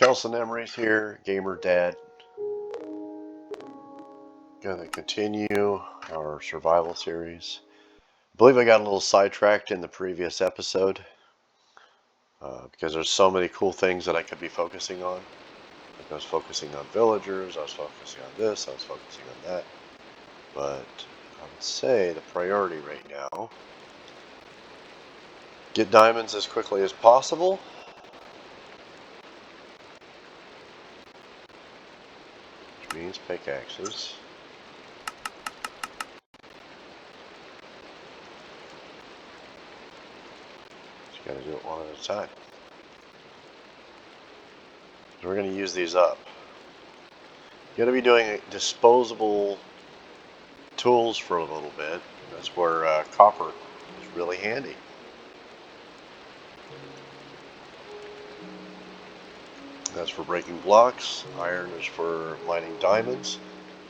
Kelson Emery's here, Gamer Dad. Gonna continue our survival series. I believe I got a little sidetracked in the previous episode because there's so many cool things that I could be focusing on. Like I was focusing on villagers, I was focusing on this, I was focusing on that. But I would say the priority right now, get diamonds as quickly as possible. Which means pickaxes. Got to do it one at a time. So we're going to use these up. You got to be doing disposable tools for a little bit. That's where copper is really handy. That's for breaking blocks. Iron is for mining diamonds.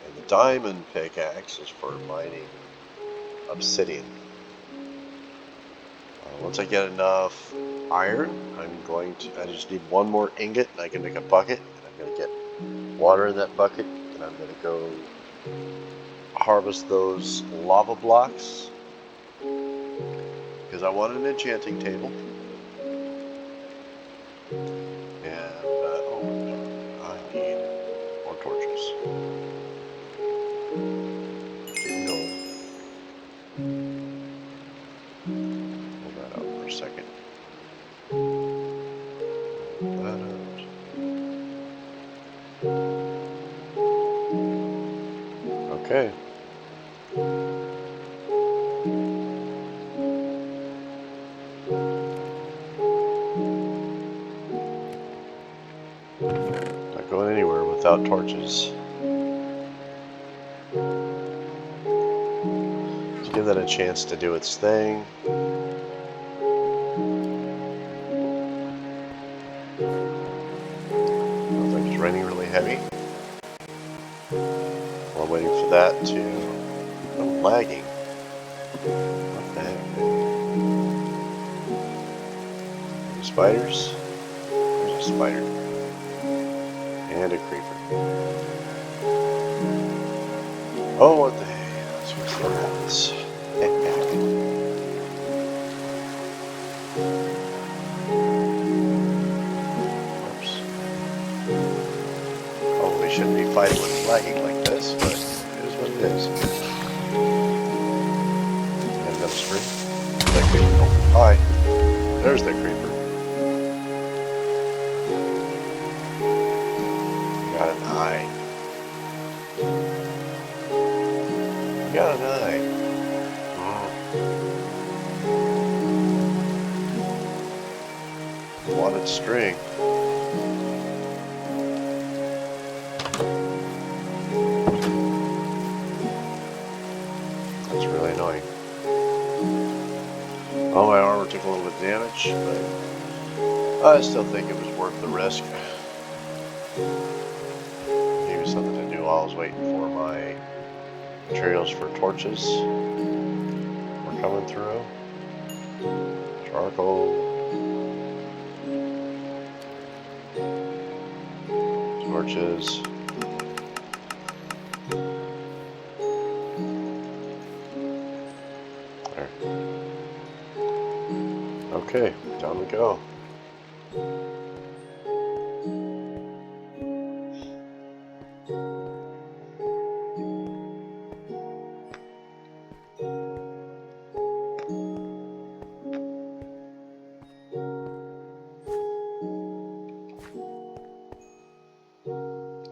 And the diamond pickaxe is for mining obsidian. Once I get enough iron, I just need one more ingot and I can make a bucket. And I'm going to get water in that bucket and I'm going to go harvest those lava blocks because I want an enchanting table. And, I need more torches. Keep going. Hold that out for a second. Hold that out. Okay. Not going anywhere without torches. Just give that a chance to do its thing. Sounds like it's raining really heavy. While waiting for that to... I'm lagging. What the heck? Any spiders? There's a spider. And a creeper. Oh, what the heck? That's what happens. Oops. Probably shouldn't be fighting when it's lagging like this, but it is what it is. And another spring. That creeper. Oh, hi. There's the creeper. Got an eye. Got an eye. Wanted string. That's really annoying. Oh, my armor took a little bit of damage, but I still think it was worth the risk. Gave me something to do while I was waiting for my materials for torches. We're coming through. Charcoal. Torches. There. Okay, down we go.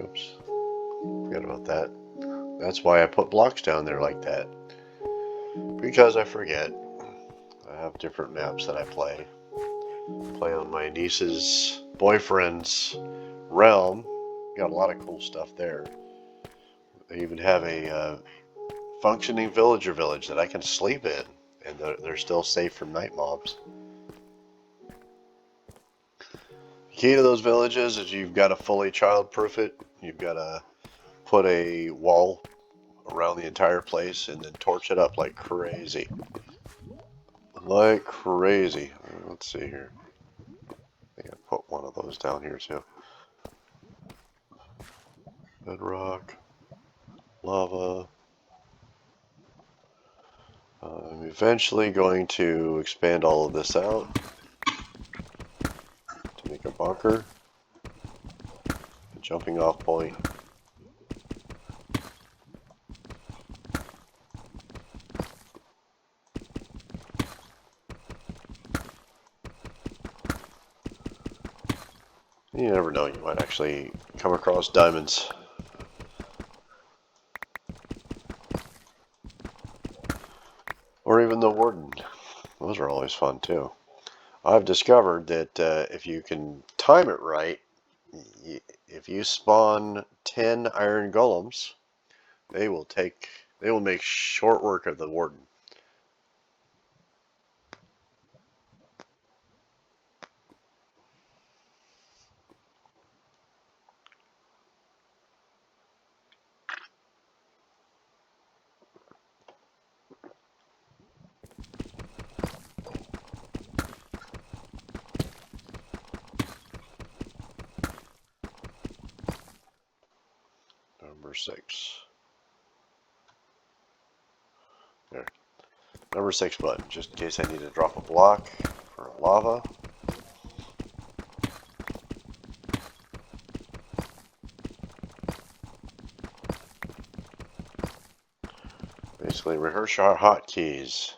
Oops, forgot about that. That's why I put blocks down there like that. Because I forget. I have different maps that I play. Play on my niece's boyfriend's realm. Got a lot of cool stuff there. They even have a functioning villager village that I can sleep in. And they're still safe from night mobs. The key to those villages is you've got to fully child-proof it. You've got to put a wall around the entire place and then torch it up like crazy. Like crazy. Let's see here. I think I put one of those down here too. bedrock, lava. I'm eventually going to expand all of this out to make a bunker, a jumping off point. You never know, you might actually come across diamonds. Or even the warden. Those are always fun too. I've discovered that if you can time it right, if you spawn 10 iron golems, they will make short work of the warden. Number 6. There. Number 6 button, just in case I need to drop a block for lava. Basically, rehearse our hotkeys.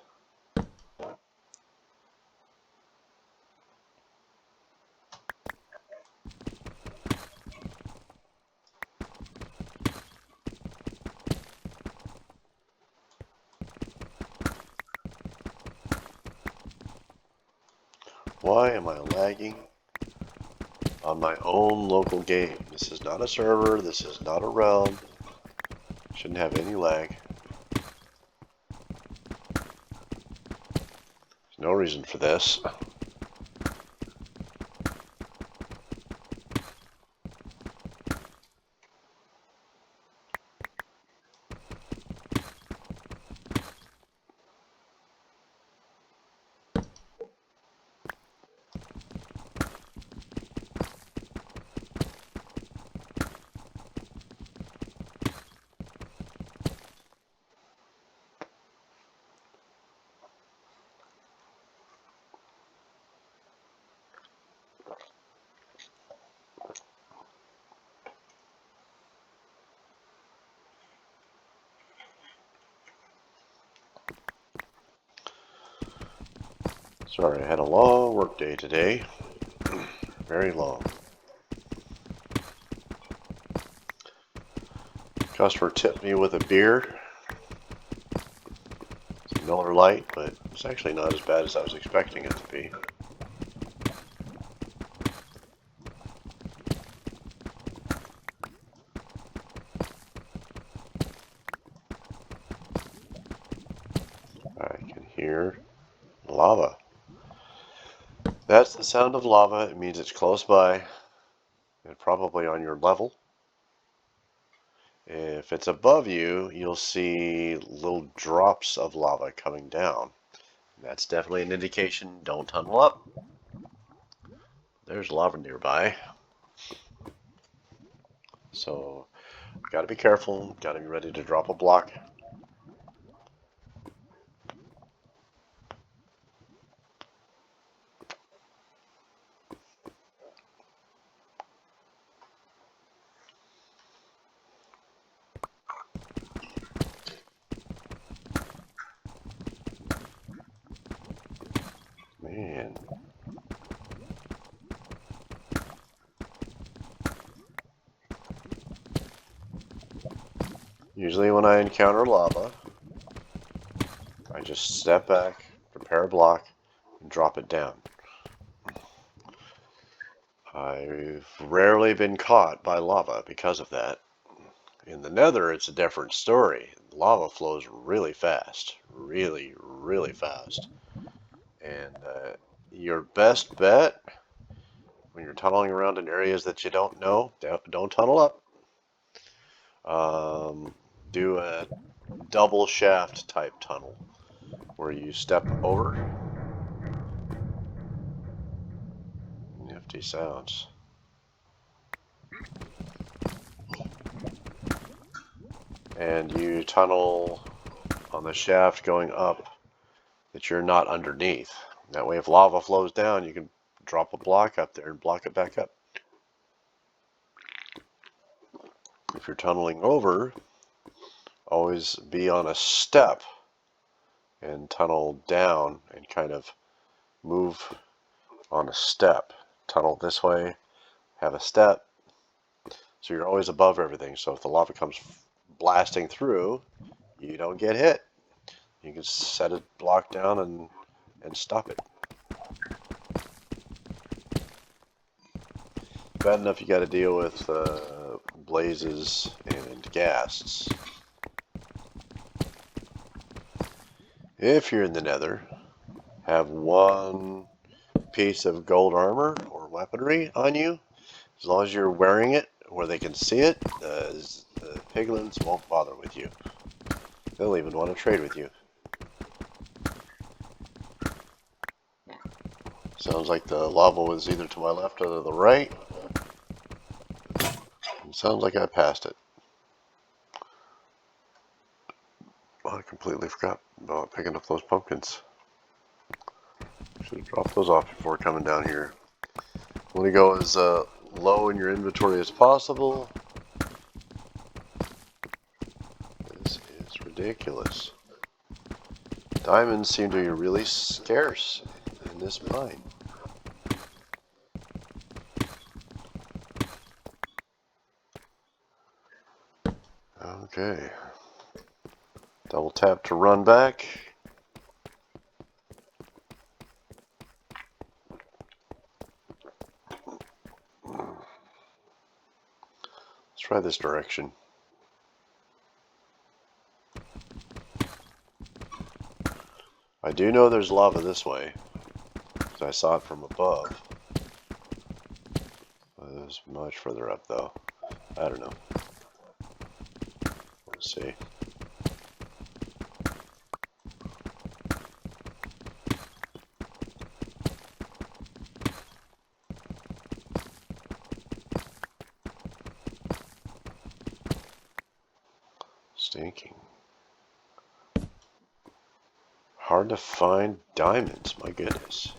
Why am I lagging on my own local game? This is not a server, this is not a realm. Shouldn't have any lag. There's no reason for this. Sorry, I had a long work day today. Very long. Customer tipped me with a beer. It's a Miller Lite, but it's actually not as bad as I was expecting it to be. I can hear lava. That's the sound of lava. It means it's close by and probably on your level. If it's above you, you'll see little drops of lava coming down. That's definitely an indication. Don't tunnel up. There's lava nearby. So, gotta be careful. Gotta be ready to drop a block. Man. Usually when I encounter lava, I just step back, prepare a block, and drop it down. I've rarely been caught by lava because of that. In the Nether, it's a different story. Lava flows really fast. Really, really fast. And your best bet when you're tunneling around in areas that you don't know, don't tunnel up. Do a double shaft type tunnel where you step over. Nifty sounds. and you tunnel on the shaft going up, that you're not underneath. That way if lava flows down, you can drop a block up there and block it back up. If you're tunneling over, always be on a step and tunnel down and kind of move on a step. Tunnel this way, have a step, so you're always above everything. So if the lava comes blasting through, you don't get hit. You can set a block down and stop it. Bad enough you got to deal with blazes and ghasts. If you're in the Nether, have one piece of gold armor or weaponry on you. As long as you're wearing it where they can see it, the piglins won't bother with you. They'll even want to trade with you. Sounds like the lava was either to my left or to the right. It sounds like I passed it. I completely forgot about picking up those pumpkins. Should have dropped those off before coming down here. You want to go as low in your inventory as possible. This is ridiculous. Diamonds seem to be really scarce in this mine. Okay. Double tap to run back. Let's try this direction. I do know there's lava this way, because I saw it from above. It was much further up though. I don't know. Let's see. Stinking. Hard to find diamonds, my goodness.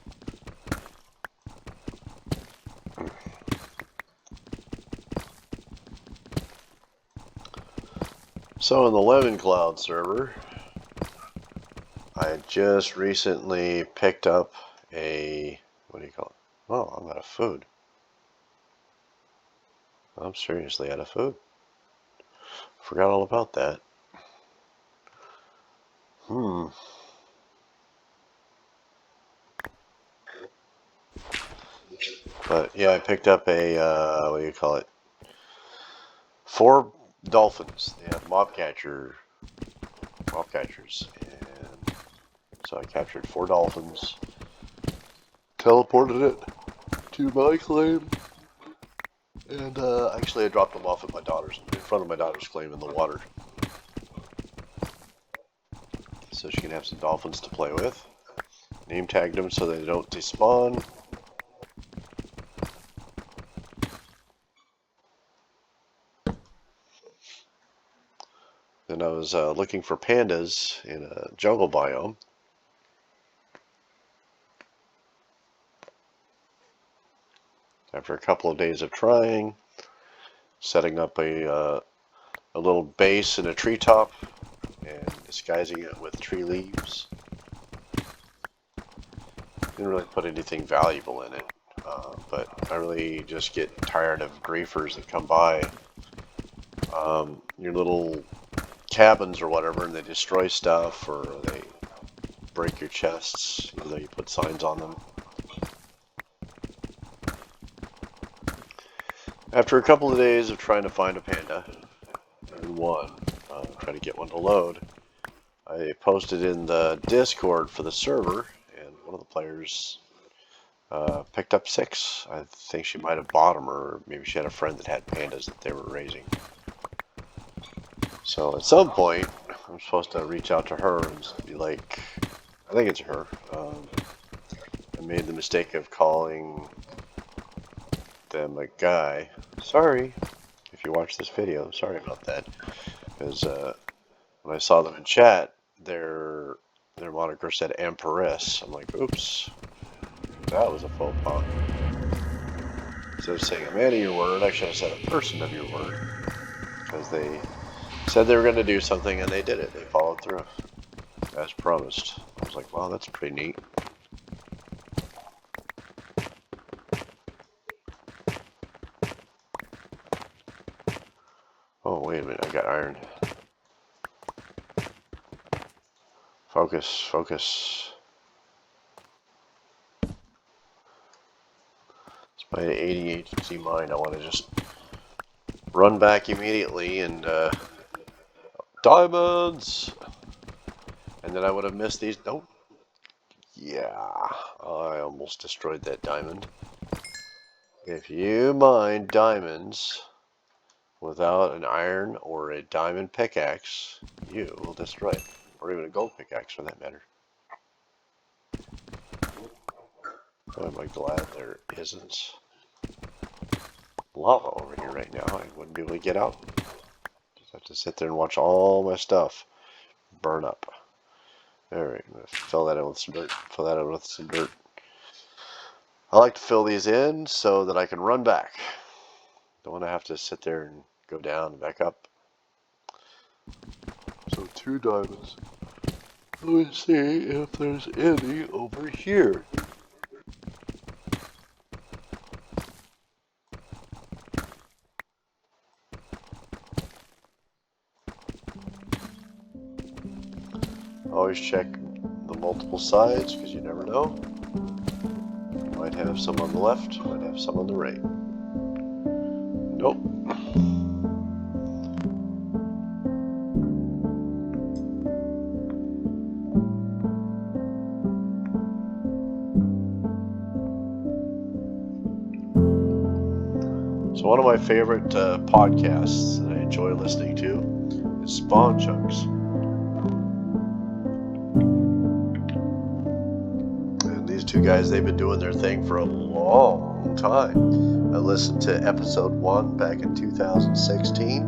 So in the Lemon Cloud server, I just recently picked up a, what do you call it? Oh, I'm out of food. I'm seriously out of food. Forgot all about that. But yeah, I picked up a, what do you call it? 4 dolphins. They have mob catchers, and so I captured 4 dolphins, teleported it to my claim, and actually I dropped them off at my daughter's, in front of my daughter's claim in the water, so she can have some dolphins to play with. Name tagged them so they don't despawn. Then I was looking for pandas in a jungle biome. After a couple of days of trying, setting up a little base in a treetop and disguising it with tree leaves. Didn't really put anything valuable in it, but I really just get tired of griefers that come by your little cabins or whatever, and they destroy stuff, or they break your chests, even though you put signs on them. After a couple of days of trying to find a panda, and trying to get one to load, I posted in the Discord for the server, and one of the players picked up 6. I think she might have bought them, or maybe she had a friend that had pandas that they were raising. So at some point, I'm supposed to reach out to her and be like, I think it's her. I made the mistake of calling them a guy. Sorry, if you watch this video, sorry about that. because when I saw them in chat, their moniker said Empress. I'm like, oops, that was a faux pas. Instead of saying a man of your word, I should have said a person of your word, because they said they were going to do something and they did it. They followed through as promised. I was like, wow, that's pretty neat. Oh, wait a minute, I got iron. Focus, focus. It's my ADHD mind. I want to just run back immediately and diamonds! And then I would have missed these. Nope. Yeah, I almost destroyed that diamond. If you mine diamonds without an iron or a diamond pickaxe, you will destroy it. Or even a gold pickaxe for that matter. Oh, am I glad there isn't lava over here right now. I wouldn't be able to get out. Just have to sit there and watch all my stuff burn up. Alright, I'm going to fill that in with some dirt. Fill that in with some dirt. I like to fill these in so that I can run back. Don't want to have to sit there and go down and back up. So 2 diamonds. Let me see if there's any over here. Always check the multiple sides because you never know. You might have some on the left, you might have some on the right. Nope. So one of my favorite podcasts that I enjoy listening to is Spawn Chunks. And these 2 guys, they've been doing their thing for a long time. I listened to episode 1 back in 2016,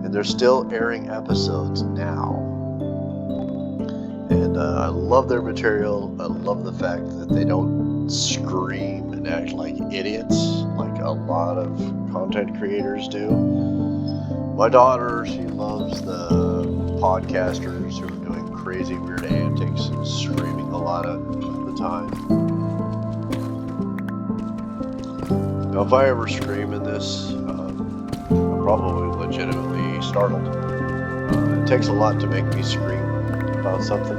and they're still airing episodes now. And I love their material. I love the fact that they don't scream and act like idiots like a lot of content creators do. My daughter, she loves the podcasters who are doing crazy weird antics and screaming a lot of the time. Now if I ever scream in this, I'm probably legitimately startled. It takes a lot to make me scream about something.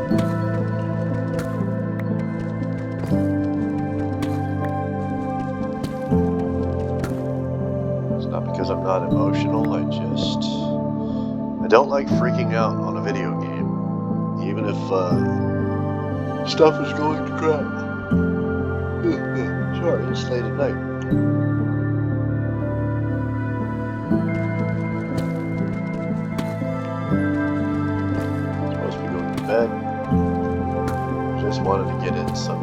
Because I'm not emotional, I don't like freaking out on a video game, even if stuff is going to crap. Sorry, it's late at night. I'm supposed to be going to bed. Just wanted to get in some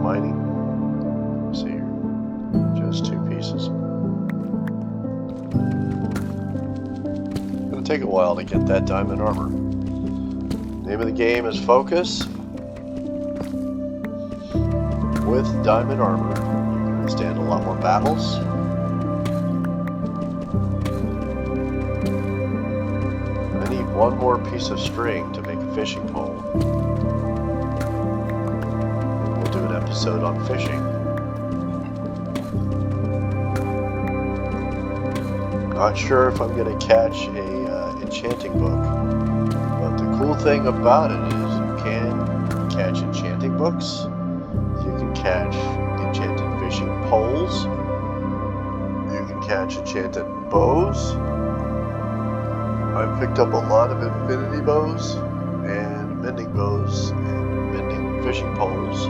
mining. Let's see here, just 2 pieces. Take a while to get that diamond armor. Name of the game is Focus. With diamond armor, you can withstand a lot more battles. I need 1 more piece of string to make a fishing pole. We'll do an episode on fishing. Not sure if I'm going to catch a enchanting book, but the cool thing about it is you can catch enchanting books, you can catch enchanted fishing poles, you can catch enchanted bows. I've picked up a lot of infinity bows and mending bows and mending fishing poles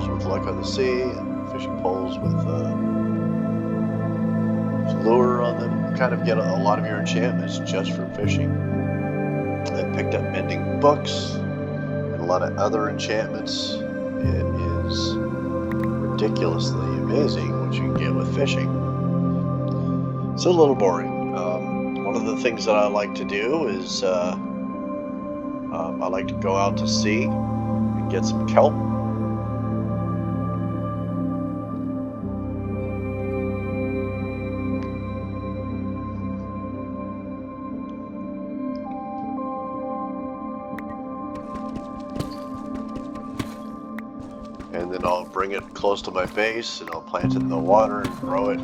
with luck on the sea, and fishing poles with lure on them. You kind of get a lot of your enchantments just from fishing. I picked up mending books and a lot of other enchantments. It is ridiculously amazing what you can get with fishing. It's a little boring. One one of the things that I like to do is I like to go out to sea and get some kelp. And then I'll bring it close to my base and I'll plant it in the water and grow it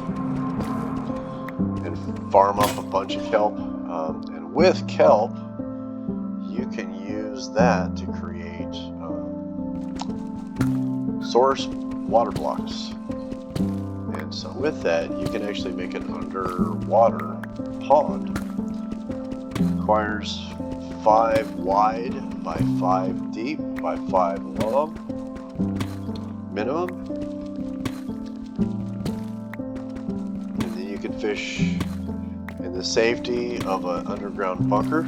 and farm up a bunch of kelp. And with kelp, you can use that to create source water blocks. And so with that, you can actually make an underwater pond. It requires 5 wide by 5 deep by 5 long minimum. And then you can fish in the safety of an underground bunker.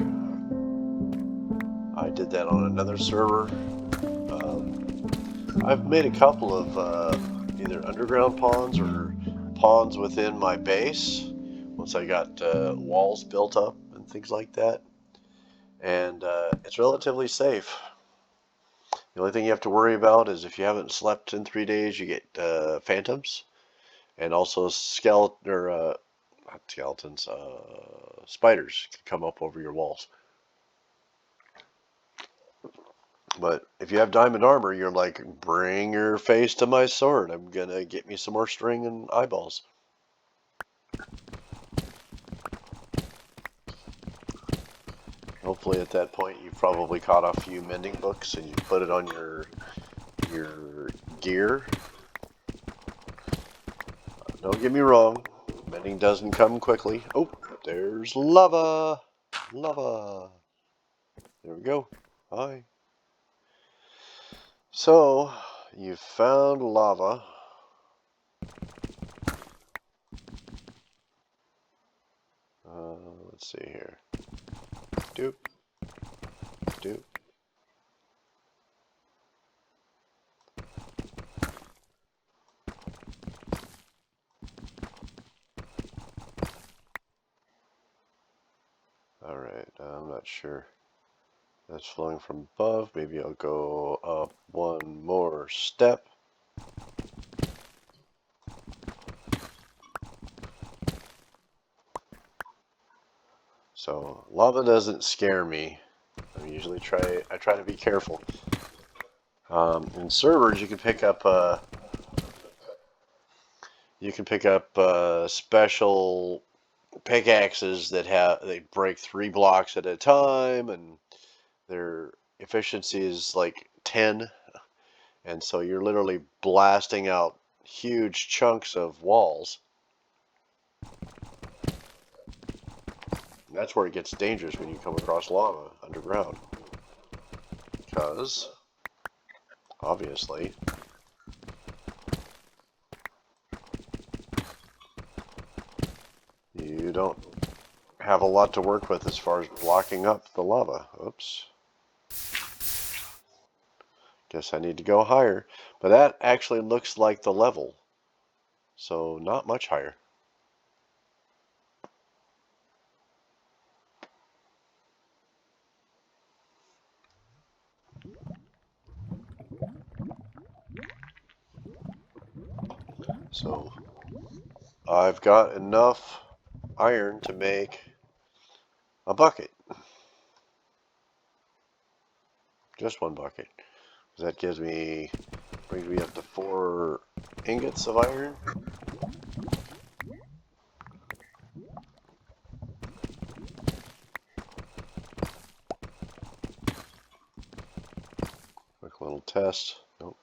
I did that on another server. I've made a couple of either underground ponds or ponds within my base once I got walls built up and things like that. And it's relatively safe. The only thing you have to worry about is if you haven't slept in 3 days, you get phantoms, and also spiders can come up over your walls. But if you have diamond armor, you're like, bring your face to my sword. I'm gonna get me some more string and eyeballs. Hopefully at that point you've probably caught a few mending books and you put it on your gear. Don't get me wrong, mending doesn't come quickly. Oh, there's lava! Lava! There we go. Hi. So, you found lava. Let's see here. Doop. Doop. Alright, I'm not sure. That's flowing from above. Maybe I'll go up one more step. So lava doesn't scare me. I try to be careful. In servers, you can pick up special pickaxes that they break 3 blocks at a time, and their efficiency is like 10, and so you're literally blasting out huge chunks of walls. And that's where it gets dangerous when you come across lava underground, because obviously you don't have a lot to work with as far as blocking up the lava. Oops. Guess I need to go higher. But that actually looks like the level. So not much higher. So I've got enough iron to make a bucket. Just one bucket. That brings me up to 4 ingots of iron. Quick little test. Nope.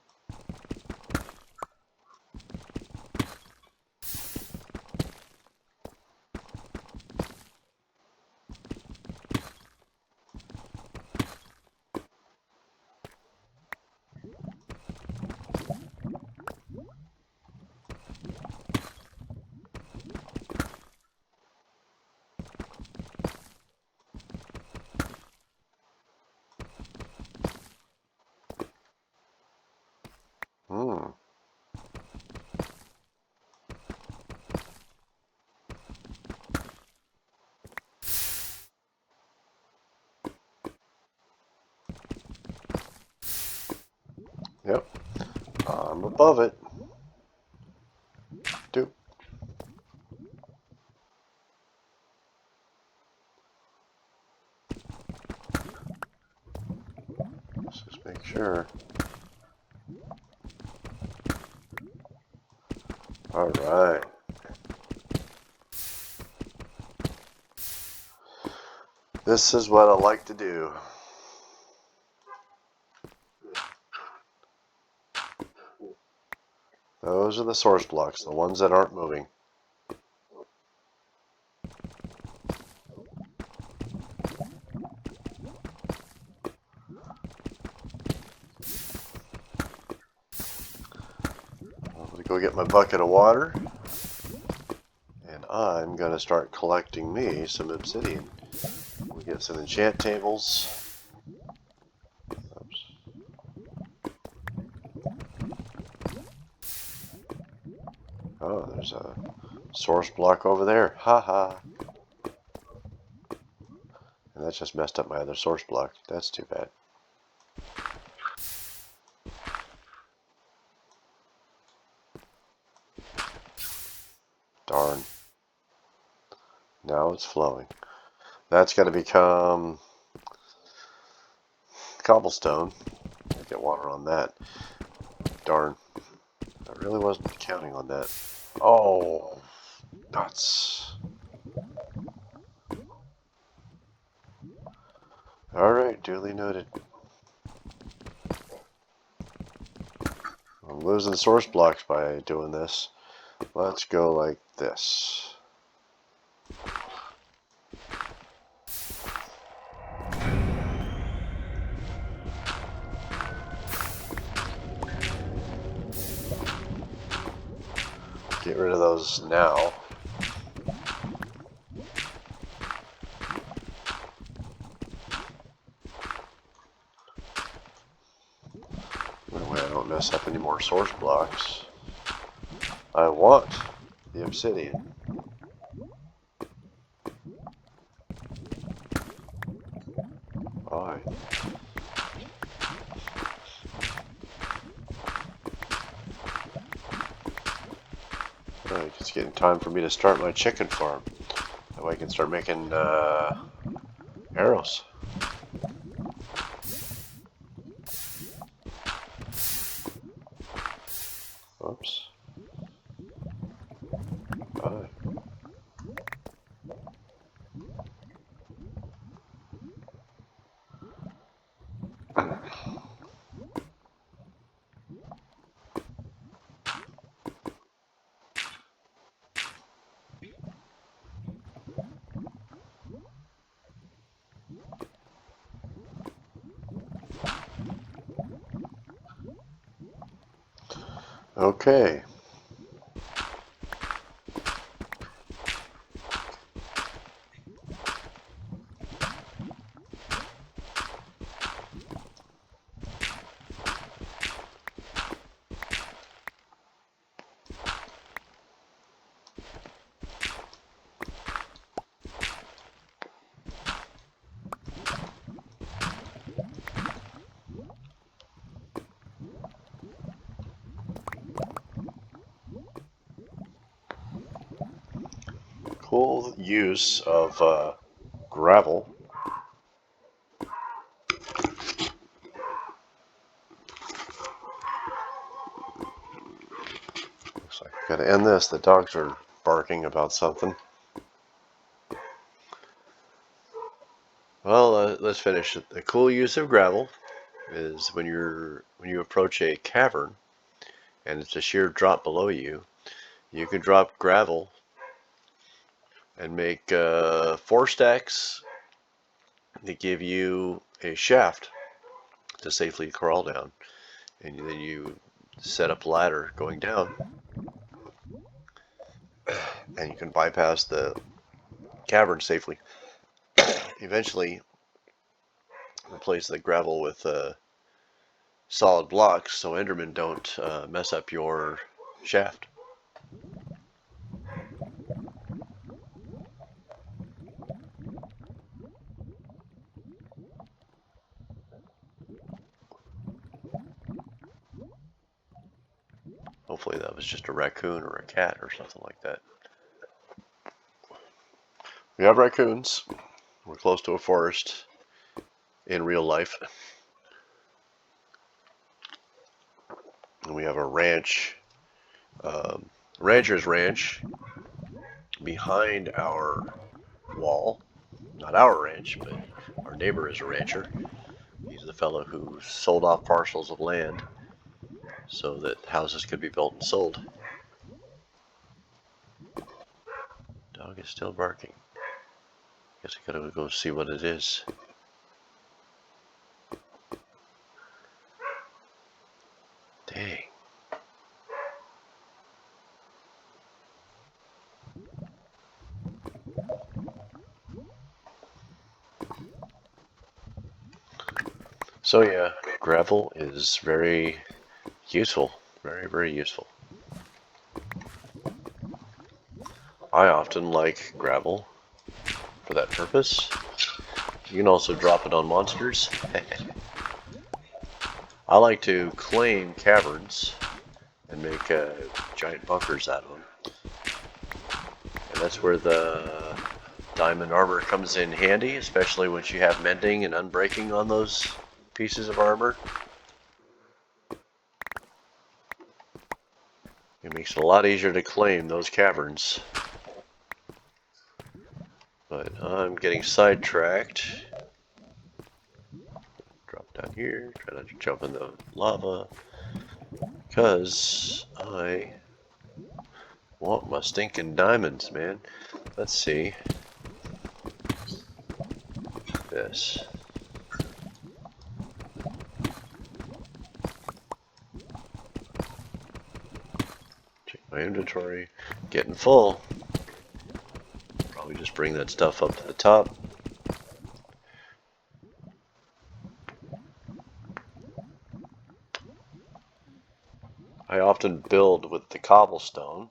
Yep. I'm above it. Doop. Let's just make sure. All right. This is what I like to do. Those are the source blocks, the ones that aren't moving. I'm going to go get my bucket of water. And I'm going to start collecting me some obsidian. We'll get some enchant tables. Oops. Oh, there's a source block over there. Haha. And that just messed up my other source block. That's too bad. Darn. Now it's flowing. That's going to become cobblestone. Get water on that. Darn. I really wasn't counting on that. Oh, nuts. Alright, duly noted. I'm losing source blocks by doing this. Let's go like this. Get rid of those now. That way I don't mess up any more source blocks. I want the obsidian. Alright. Alright, it's getting time for me to start my chicken farm. That way I can start making arrows. Oops. Alright. Okay. Cool use of gravel. Looks like I gotta end this. The dogs are barking about something. Well, let's finish it. The cool use of gravel is when you approach a cavern and it's a sheer drop below you, you can drop gravel and make 4 stacks that give you a shaft to safely crawl down, and then you set up a ladder going down, and you can bypass the cavern safely. Eventually replace the gravel with solid blocks so Endermen don't mess up your shaft. Hopefully that was just a raccoon or a cat or something like that. We have raccoons. We're close to a forest in real life. And we have a ranch, rancher's ranch, behind our wall. Not our ranch, but our neighbor is a rancher. He's the fellow who sold off parcels of land so that houses could be built and sold. Dog is still barking. Guess I gotta go see what it is. Dang. So yeah, gravel is very useful. Very, very useful. I often like gravel for that purpose. You can also drop it on monsters. I like to claim caverns and make giant bunkers out of them. And that's where the diamond armor comes in handy, especially once you have mending and unbreaking on those pieces of armor. It makes it a lot easier to claim those caverns. But I'm getting sidetracked. Drop down here, try not to jump in the lava, because I want my stinking diamonds, man. Let's see. This. Check my inventory. Getting full. Probably just bring that stuff up to the top. I often build with the cobblestone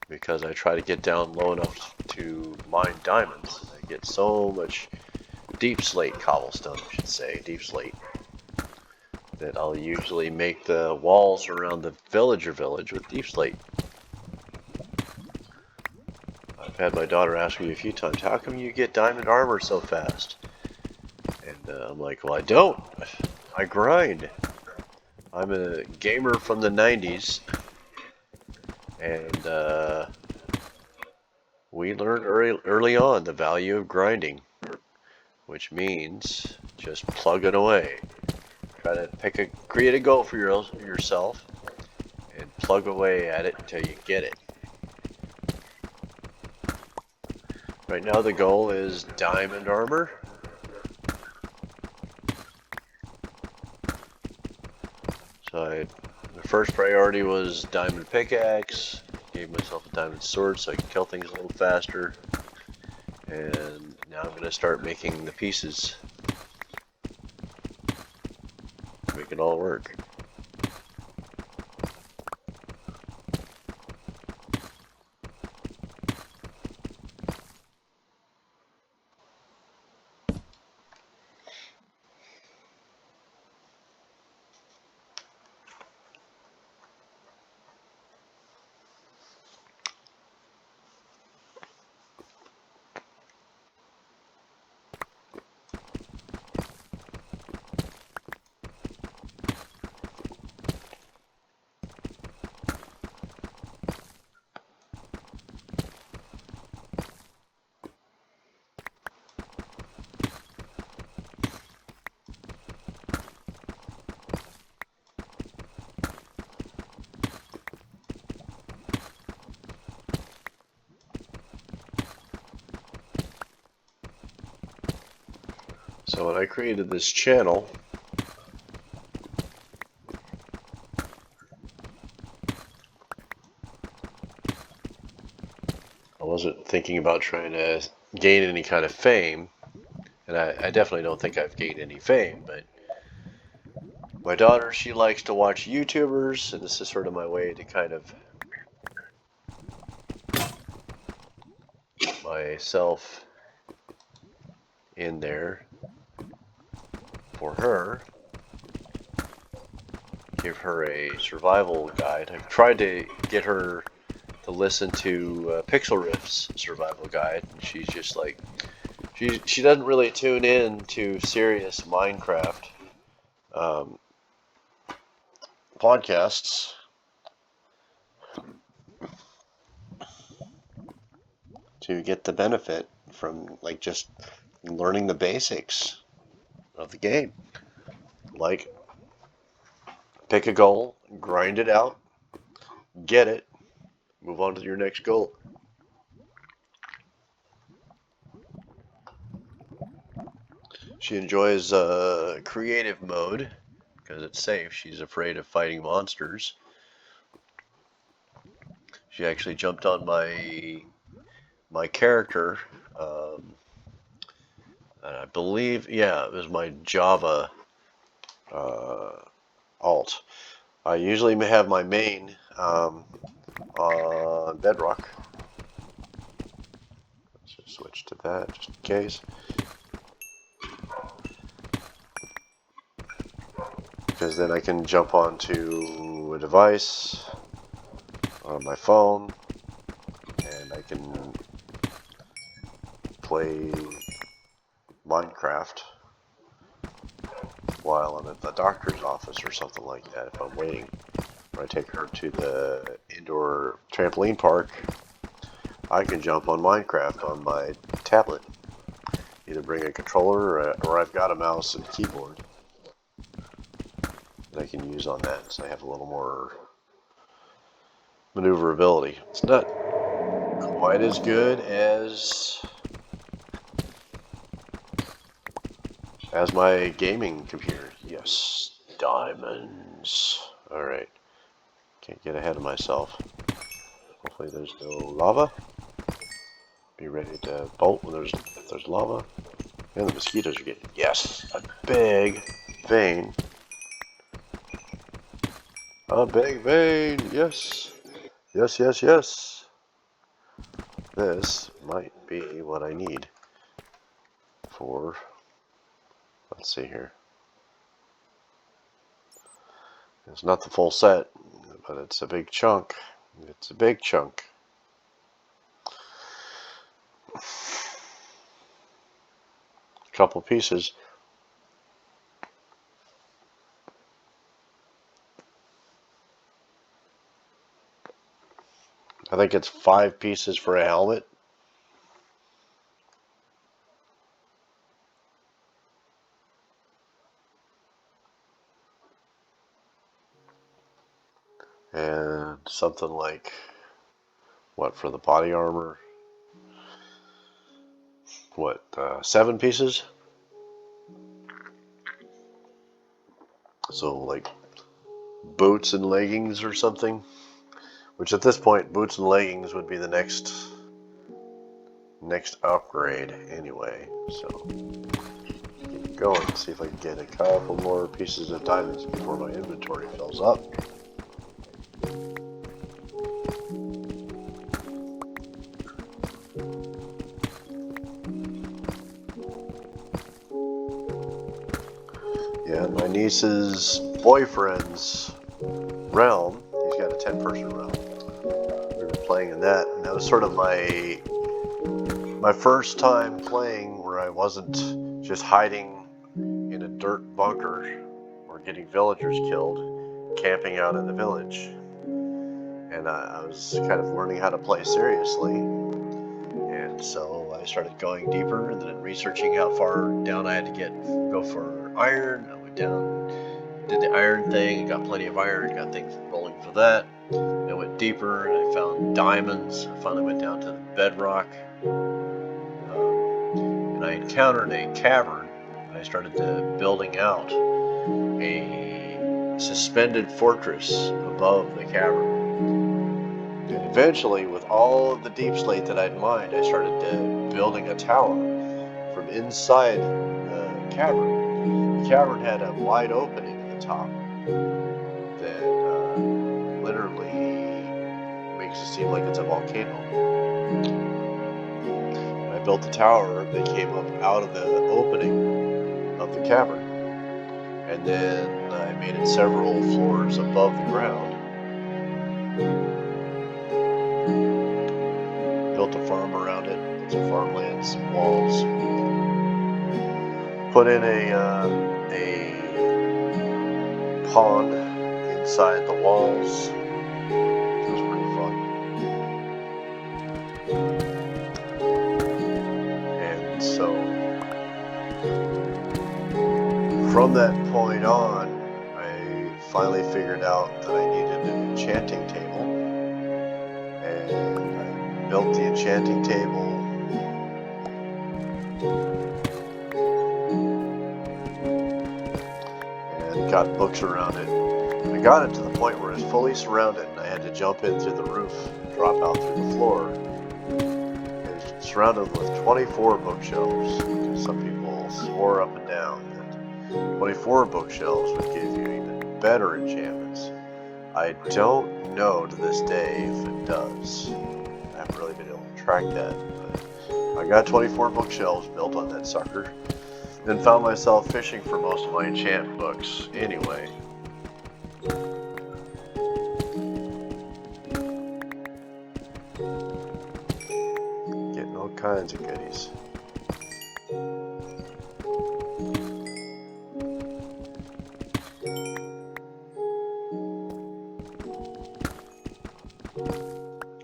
because I try to get down low enough to mine diamonds. I get so much deep slate cobblestone, I should say, deep slate, that I'll usually make the walls around the villager village with deep slate. I've had my daughter ask me a few times, how come you get diamond armor so fast? And I'm like, well, I don't. I grind. I'm a gamer from the 90s, and we learned early on the value of grinding, which means just plugging away. Try to create a goal for yourself and plug away at it until you get it. Right now the goal is diamond armor. So the first priority was diamond pickaxe. Gave myself a diamond sword so I can kill things a little faster. And now I'm going to start making the pieces. Make it all work. So when I created this channel, I wasn't thinking about trying to gain any kind of fame, and I definitely don't think I've gained any fame, but my daughter, she likes to watch YouTubers, and this is sort of my way to kind of myself in there for her. give her a survival guide. I've tried to get her to listen to Pixel Riff's survival guide, and she's just like, she doesn't really tune in to serious Minecraft podcasts to get the benefit from like just learning the basics of the game. Like, pick a goal, grind it out, get it, move on to your next goal. She enjoys creative mode because it's safe. She's afraid of fighting monsters. She actually jumped on my character. And I believe, yeah, it was my Java alt. I usually have my main on Bedrock. Let's just switch to that just in case. Because then I can jump onto a device on my phone and I can play Minecraft while I'm at the doctor's office or something like that if I'm waiting. Or I take her to the indoor trampoline park, I can jump on Minecraft on my tablet. Either bring a controller or I've got a mouse and keyboard that I can use on that, so I have a little more maneuverability. It's not quite as good as my gaming computer. Yes, diamonds. Alright, can't get ahead of myself. Hopefully there's no lava. Be ready to bolt when there's lava. And the mosquitoes are getting, yes, a big vein. A big vein, yes. Yes, yes, yes. This might be what I need for, let's see here. It's not the full set, but it's a big chunk. It's a big chunk. A couple pieces. I think it's 5 pieces for a helmet. And something like, what, for the body armor? What, 7 pieces? So like boots and leggings or something? Which at this point, boots and leggings would be the next upgrade anyway. So keep going, see if I can get a couple more pieces of diamonds before my inventory fills up. Yeah, my niece's boyfriend's realm, he's got a 10-person realm. We were playing in that, and that was sort of my first time playing where I wasn't just hiding in a dirt bunker or getting villagers killed, camping out in the village. And I was kind of learning how to play seriously. And so I started going deeper and then researching how far down I had to go for iron. I went down, did the iron thing, got plenty of iron, got things rolling for that. I went deeper and I found diamonds. I finally went down to the bedrock. And I encountered a cavern. I started building out a suspended fortress above the cavern. And eventually, with all of the deep slate that I'd mined, I started building a tower from inside the cavern. The cavern had a wide opening at the top that literally makes it seem like it's a volcano. I built the tower that came up out of the opening of the cavern. and then I made it several floors above the ground. Built a farm around it, put some farmland, some walls. Put in a pond inside the walls, which was pretty fun. And so from that point on, I finally figured out that I needed an enchanting table, and I built the enchanting table. And got books around it. I got it to the point where it was fully surrounded, and I had to jump in through the roof, drop out through the floor. It's surrounded with 24 bookshelves, because some people swore up and down that 24 bookshelves would give you even better enchantments. I don't know to this day if it does. I haven't really been able to track that, but I got 24 bookshelves built on that sucker. Then found myself fishing for most of my enchant books anyway. Getting all kinds of goodies.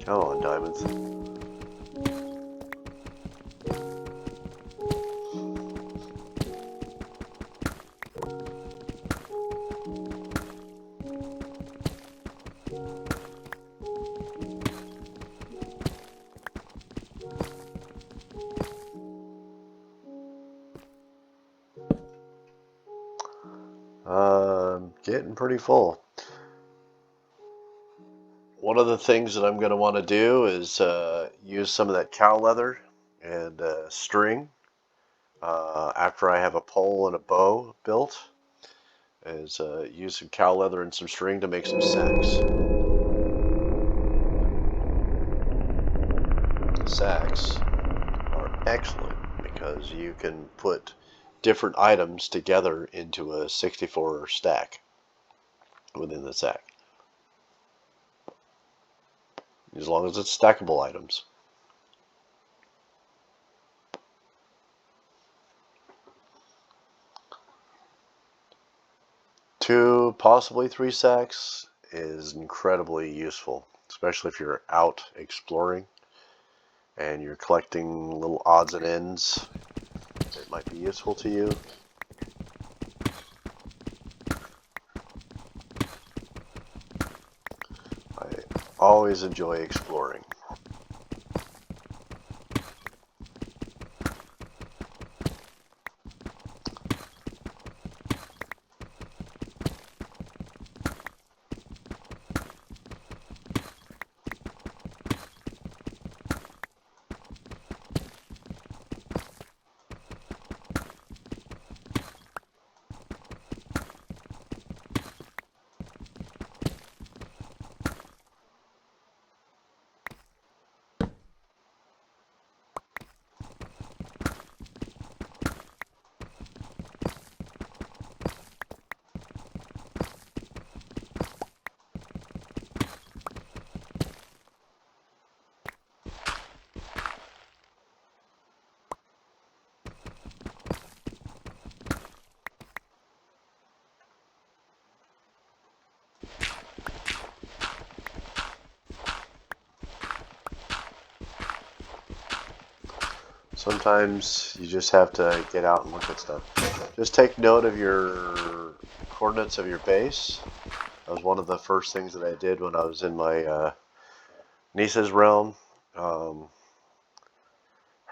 Come on, diamonds. Getting pretty full. One of the things that I'm going to want to do is use some of that cow leather and string after I have a pole and a bow built. Is use some cow leather and some string to make some sacks. Sacks are excellent because you can put different items together into a 64 stack within the sack, as long as it's stackable items. 2, possibly 3 sacks is incredibly useful, especially if you're out exploring and you're collecting little odds and ends that might be useful to you. I always enjoy exploring. Sometimes you just have to get out and look at stuff. Just take note of your coordinates of your base. That was one of the first things that I did when I was in my niece's realm, her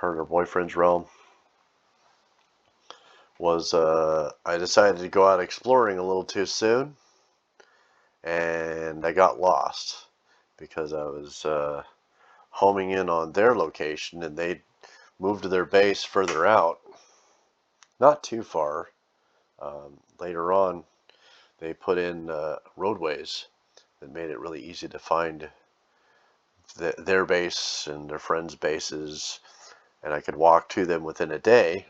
and her boyfriend's realm, was I decided to go out exploring a little too soon, and I got lost because I was homing in on their location, and they moved to their base further out, not too far. Later on, they put in roadways that made it really easy to find their base and their friends' bases, and I could walk to them within a day.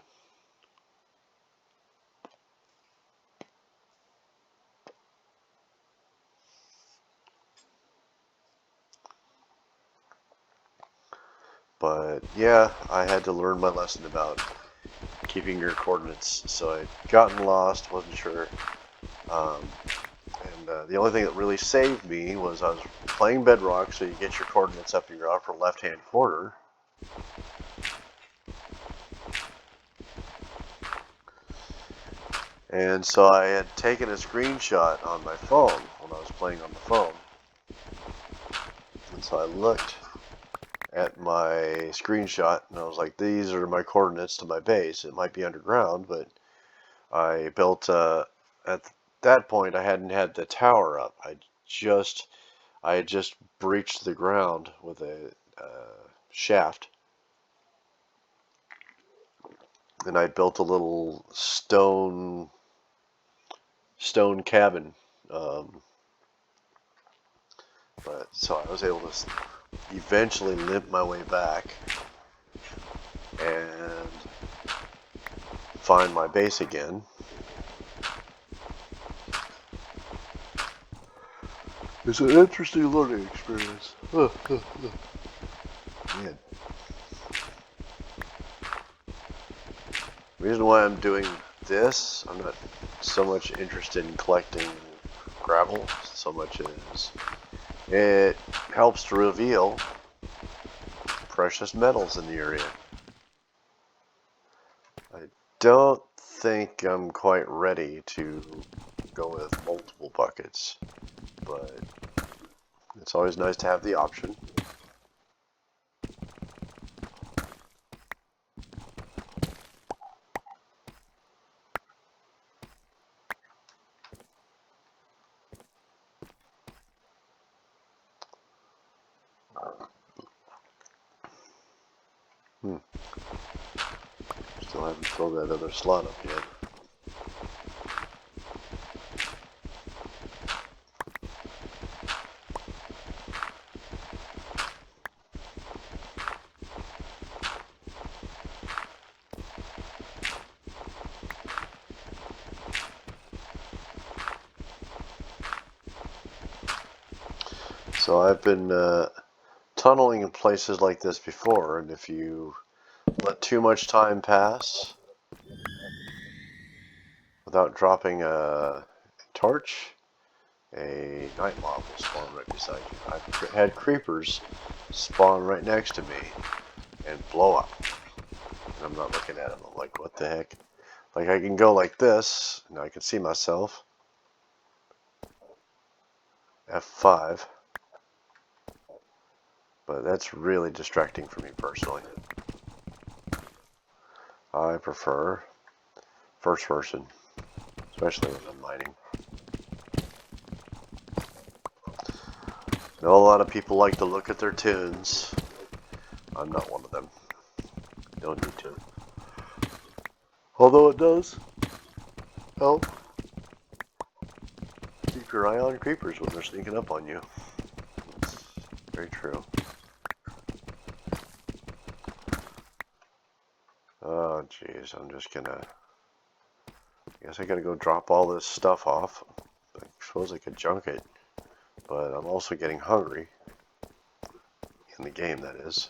But yeah, I had to learn my lesson about keeping your coordinates. So I'd gotten lost, wasn't sure. The only thing that really saved me was I was playing Bedrock, so you get your coordinates up in your upper left-hand corner. And so I had taken a screenshot on my phone when I was playing on the phone. And so I looked at my screenshot and I was like, these are my coordinates to my base. It might be underground, but I built, at that point, I hadn't had the tower up. I had just breached the ground with a shaft. And I built a little stone cabin. But so I was able to eventually limp my way back and find my base again. It's an interesting learning experience. Man. The reason why I'm doing this, I'm not so much interested in collecting gravel so much as it helps to reveal precious metals in the area. I don't think I'm quite ready to go with multiple buckets, but it's always nice to have the option. Still haven't filled that other slot up yet. So I've been tunneling in places like this before, and if you let too much time pass without dropping a torch, a night mob will spawn right beside you. I've had creepers spawn right next to me and blow up. And I'm not looking at them. I'm like, what the heck? Like, I can go like this, and I can see myself. F5. But that's really distracting for me personally. I prefer first person, especially when I'm mining. I know a lot of people like to look at their tunes. I'm not one of them. Don't need to. Although it does help keep your eye on creepers when they're sneaking up on you. It's very true. Oh, jeez, I'm just gonna... I guess I gotta go drop all this stuff off. I suppose I could junk it, but I'm also getting hungry. In the game, that is.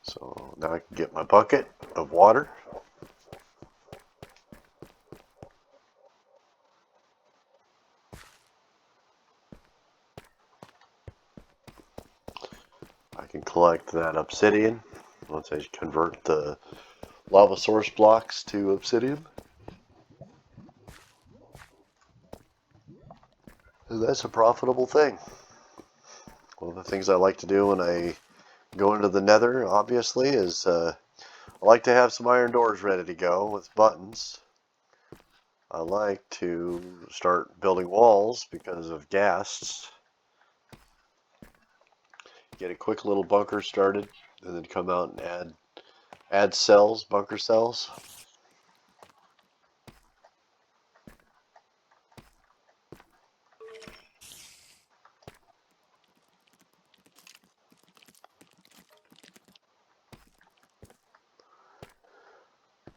So now I can get my bucket of water. I can collect that obsidian once I convert the lava source blocks to obsidian. And that's a profitable thing. One of the things I like to do when I go into the nether, obviously, is I like to have some iron doors ready to go with buttons. I like to start building walls because of ghasts. Get a quick little bunker started, and then come out and add cells, bunker cells.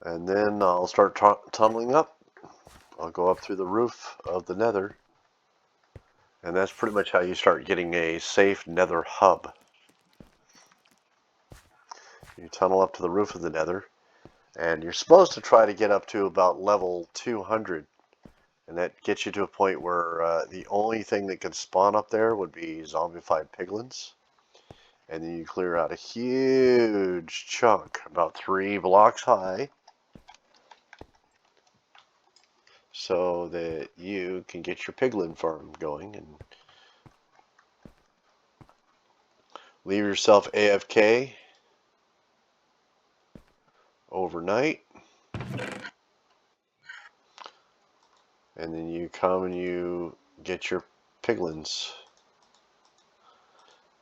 And then I'll start tunneling up. I'll go up through the roof of the nether. And that's pretty much how you start getting a safe nether hub. You tunnel up to the roof of the nether. And you're supposed to try to get up to about level 200. And that gets you to a point where the only thing that could spawn up there would be zombified piglins. And then you clear out a huge chunk, about 3 blocks high, so that you can get your piglin farm going and leave yourself AFK overnight. And then you come and you get your piglins.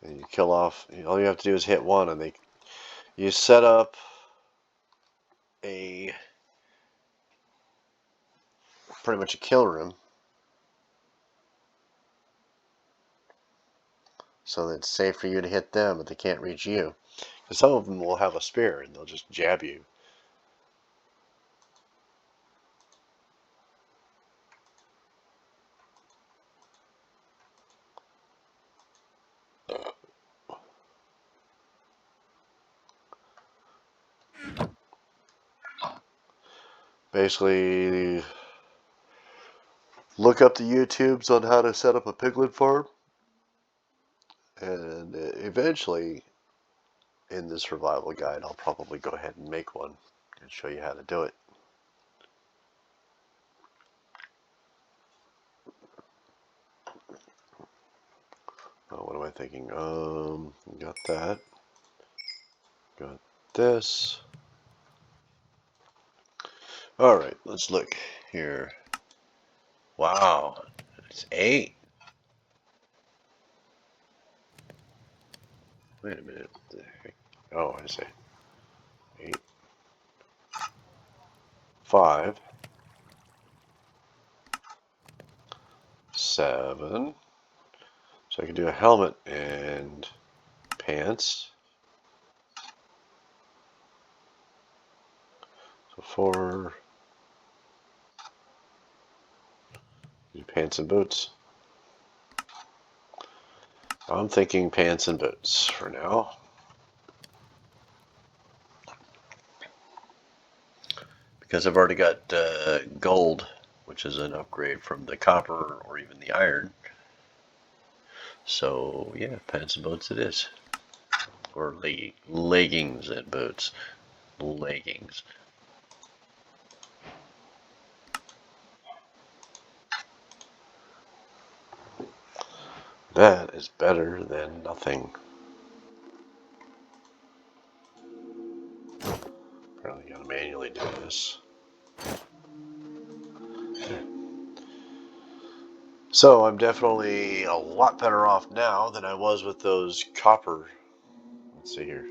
And you kill off, all you have to do is hit one, and you set up pretty much a kill room, so that it's safe for you to hit them, but they can't reach you. Because some of them will have a spear, and they'll just jab you. Basically, look up the YouTubes on how to set up a piglin farm, and eventually in the survival guide I'll probably go ahead and make one and show you how to do it. Oh, what am I thinking? Got that. Got this. Alright, let's look here. Wow, it's 8. Wait a minute. Oh, I see. 8, 5, 7. So I can do a helmet and pants. So 4. Do pants and boots. I'm thinking pants and boots for now. Because I've already got gold, which is an upgrade from the copper or even the iron. So yeah, pants and boots it is. Or leggings and boots. Leggings. That is better than nothing. Apparently gotta manually do this. So I'm definitely a lot better off now than I was with those copper. Let's see here.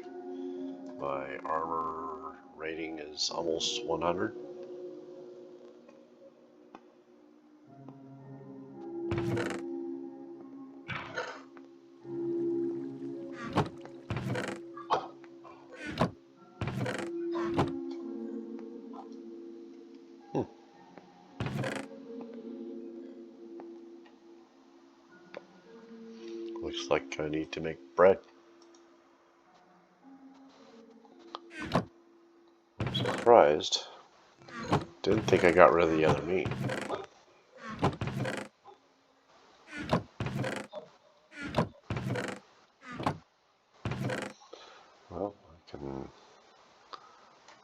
My armor rating is almost 100. Looks like I need to make bread. I'm surprised. Didn't think I got rid of the other meat. Well, I can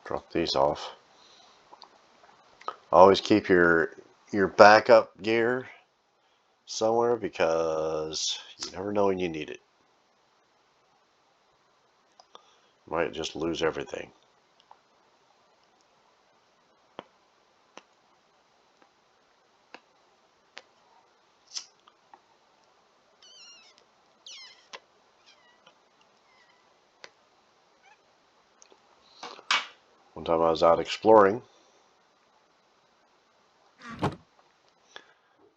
drop these off. Always keep your backup gear somewhere, because you never know when you need it. You might just lose everything. One time I was out exploring,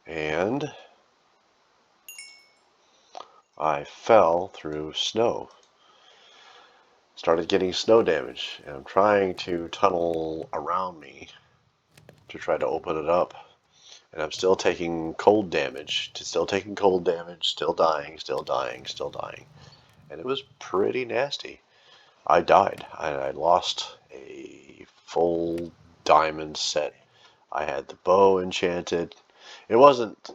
and I fell through snow. Started getting snow damage, and I'm trying to tunnel around me to try to open it up. And I'm still taking cold damage, still taking cold damage, still dying, still dying, still dying. And it was pretty nasty. I died. I lost a full diamond set. I had the bow enchanted. It wasn't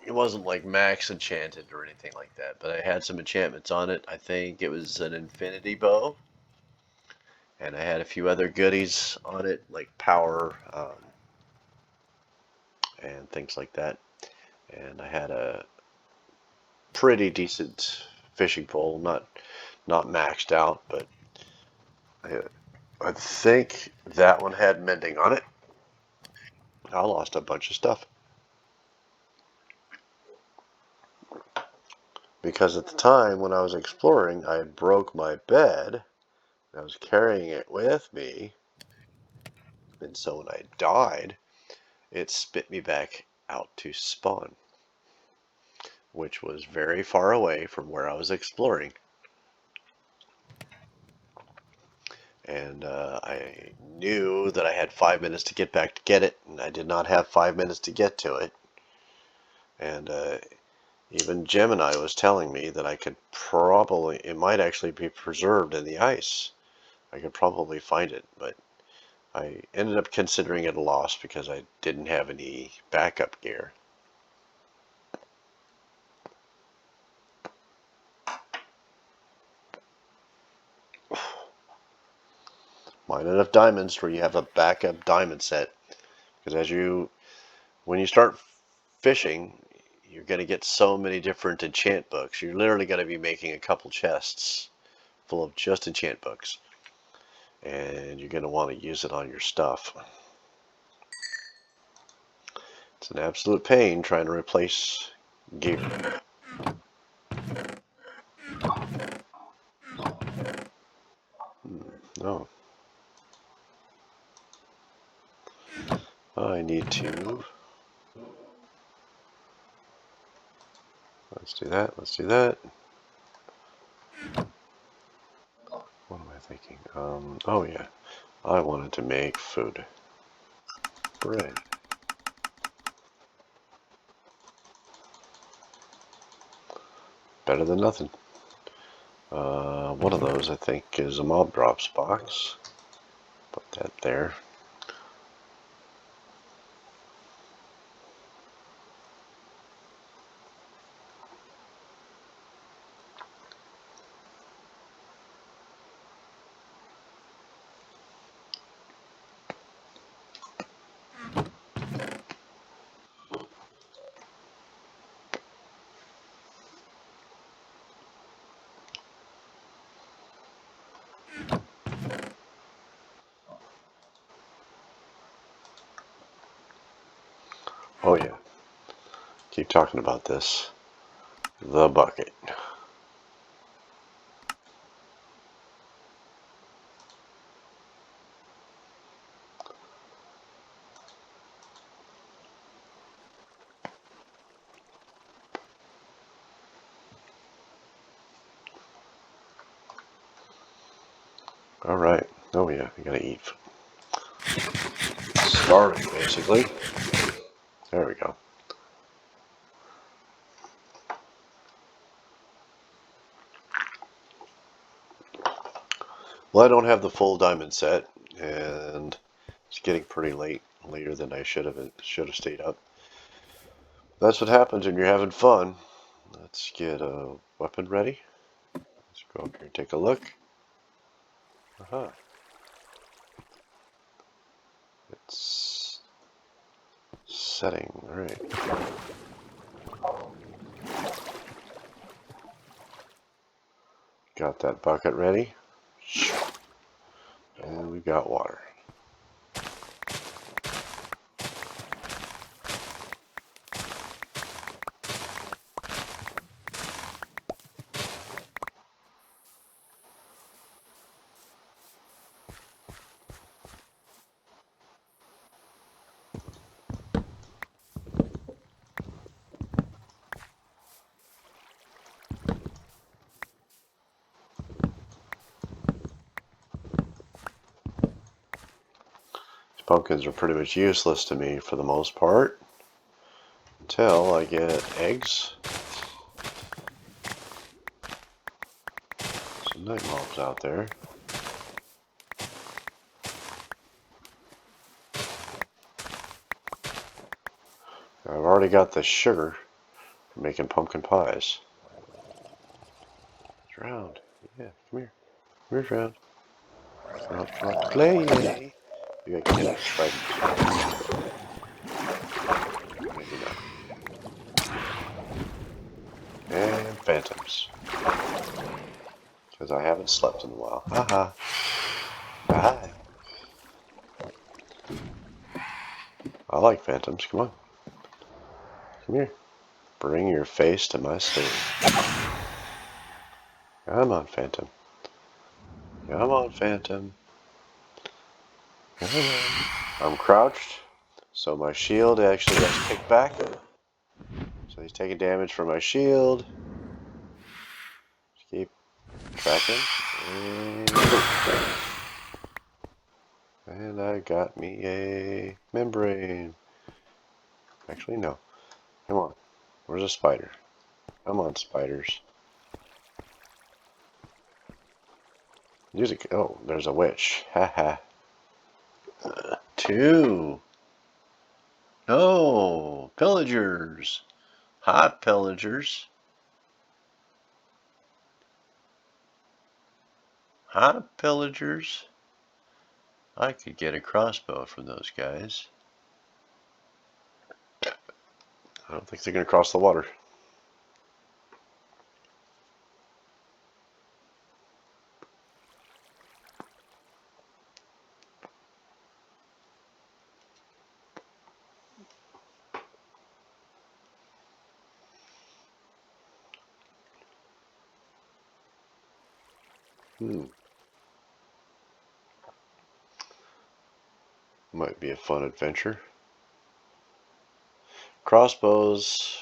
it wasn't like max enchanted or anything like that, but I had some enchantments on it. I think it was an infinity bow, and I had a few other goodies on it, like power and things like that. And I had a pretty decent fishing pole, not maxed out, but I, I think that one had mending on it. I lost a bunch of stuff because at the time when I was exploring, I broke my bed. I was carrying it with me, and so when I died, it spit me back out to spawn, which was very far away from where I was exploring. And I knew that I had 5 minutes to get back to get it, and I did not have 5 minutes to get to it. And even Gemini was telling me that I could probably, it might actually be preserved in the ice. I could probably find it, but I ended up considering it a loss because I didn't have any backup gear. Mine enough diamonds where you have a backup diamond set. Because when you start fishing, you're going to get so many different enchant books. You're literally going to be making a couple chests full of just enchant books. And you're going to want to use it on your stuff. It's an absolute pain trying to replace gear. No. I need to. Let's do that. Let's do that. What am I thinking? Oh yeah. I wanted to make food. Bread. Better than nothing. One of those, I think, is a mob drops box. Put that there. Oh yeah. Keep talking about this. The bucket. All right. Oh yeah, I gotta eat. Starving, basically. There we go. Well, I don't have the full diamond set, and it's getting pretty late, later than I should have stayed up. That's what happens when you're having fun. Let's get a weapon ready. Let's go up here and take a look. Aha. It's setting. All right. Got that bucket ready. And we got water. Pumpkins are pretty much useless to me for the most part until I get eggs. Some night mobs out there. I've already got the sugar for making pumpkin pies. Drowned. Yeah, come here. Come here, Drowned. Come out to play. Yay. You got kids, right? Maybe not. And phantoms. Because I haven't slept in a while. Haha. Hi. I like phantoms. Come on. Come here. Bring your face to my stage. Come on, phantom. Come on, phantom. Come on. I'm crouched, so my shield actually gets kicked back. So he's taking damage from my shield. Just keep tracking. And I got me a membrane. Actually, no. Come on. Where's a spider? Come on, spiders. Music. Oh, there's a witch. Haha. 2. No. Pillagers. Hot pillagers. Hot pillagers. I could get a crossbow from those guys. I don't think they're going to cross the water. Might be a fun adventure. Crossbows,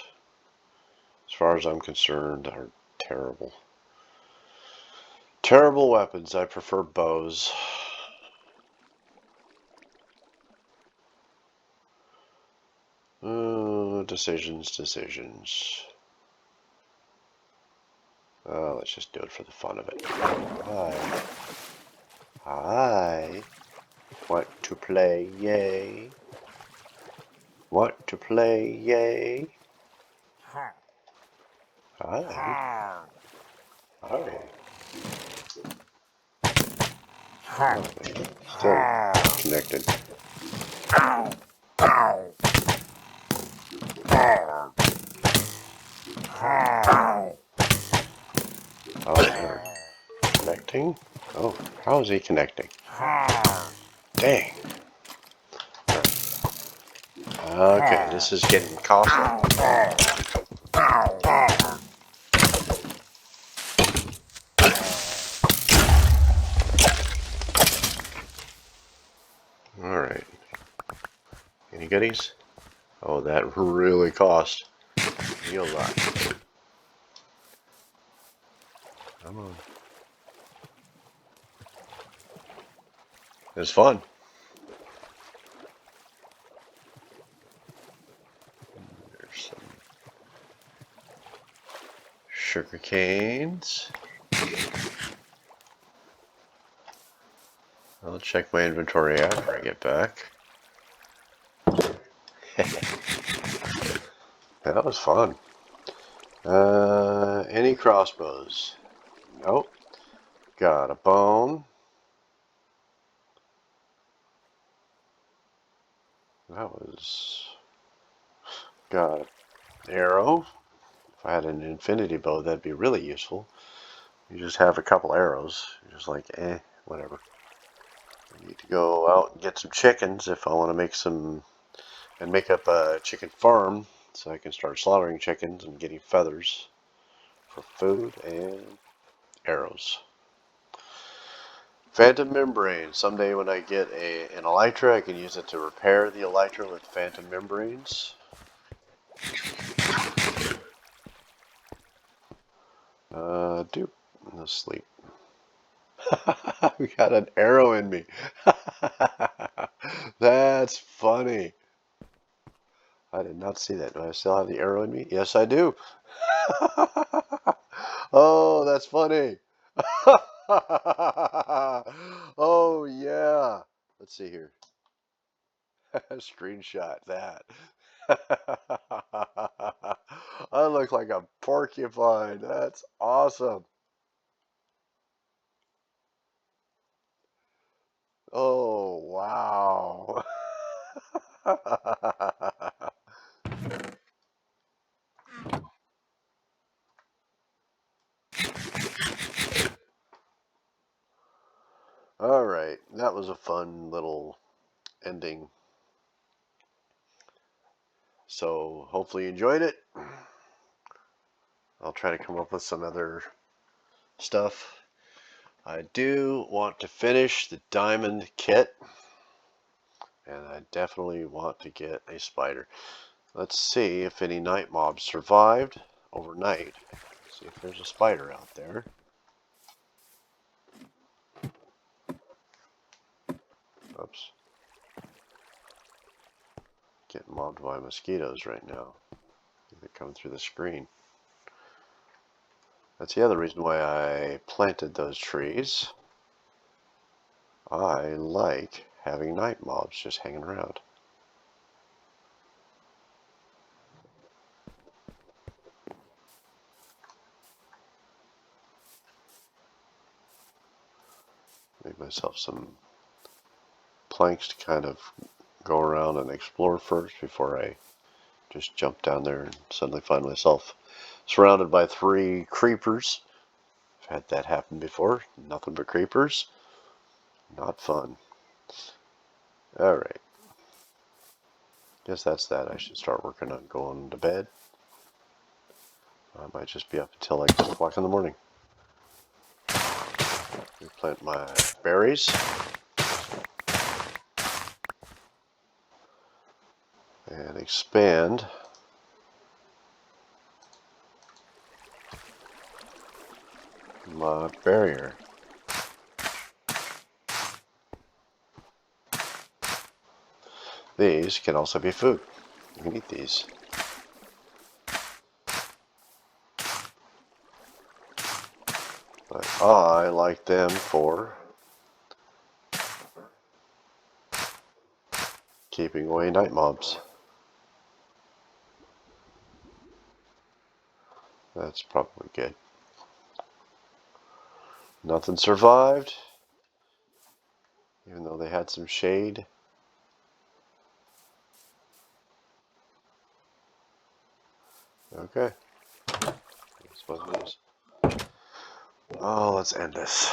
as far as I'm concerned, are terrible. Terrible weapons. I prefer bows. Decisions. Let's just do it for the fun of it. Hi. Hi. Want to play, yay. Want to play, yay. Hi. Hi. Still connected. Oh, connecting? Oh, how is he connecting? Dang. Okay, this is getting costly. Alright. Any goodies? Oh, that really cost me a lot. Come on. It was fun. There's some sugar canes. I'll check my inventory after I get back. That was fun. Any crossbows? Nope. Got a bone. That was... Got an arrow. If I had an infinity bow, that'd be really useful. You just have a couple arrows. You're just like, whatever. I need to go out and get some chickens if I want to make some... and make up a chicken farm so I can start slaughtering chickens and getting feathers for food and arrows. Phantom membrane. Someday when I get an elytra, I can use it to repair the elytra with phantom membranes. Dude, no sleep. We got an arrow in me. That's funny. I did not see that. Do I still have the arrow in me? Yes, I do. Oh, that's funny. Oh, yeah. Let's see here. Screenshot that. I look like a porcupine. That's awesome. Oh, wow. All right. That was a fun little ending. So hopefully you enjoyed it. I'll try to come up with some other stuff. I do want to finish the diamond kit, and I definitely want to get a spider. Let's see if any night mobs survived overnight. See if there's a spider out there. Oops. Getting mobbed by mosquitoes right now. They're coming through the screen. That's the other reason why I planted those trees. I like having night mobs just hanging around. Made myself some planks to kind of go around and explore first before I just jump down there and suddenly find myself surrounded by 3 creepers. I've had that happen before. Nothing but creepers. Not fun. Alright. Guess that's that. I should start working on going to bed. I might just be up until like 10 o'clock in the morning. Plant my berries. And expand my barrier. These can also be food. You can eat these. But I like them for keeping away night mobs. That's probably good. Nothing survived, even though they had some shade. Okay. That's what it is. Oh, let's end this.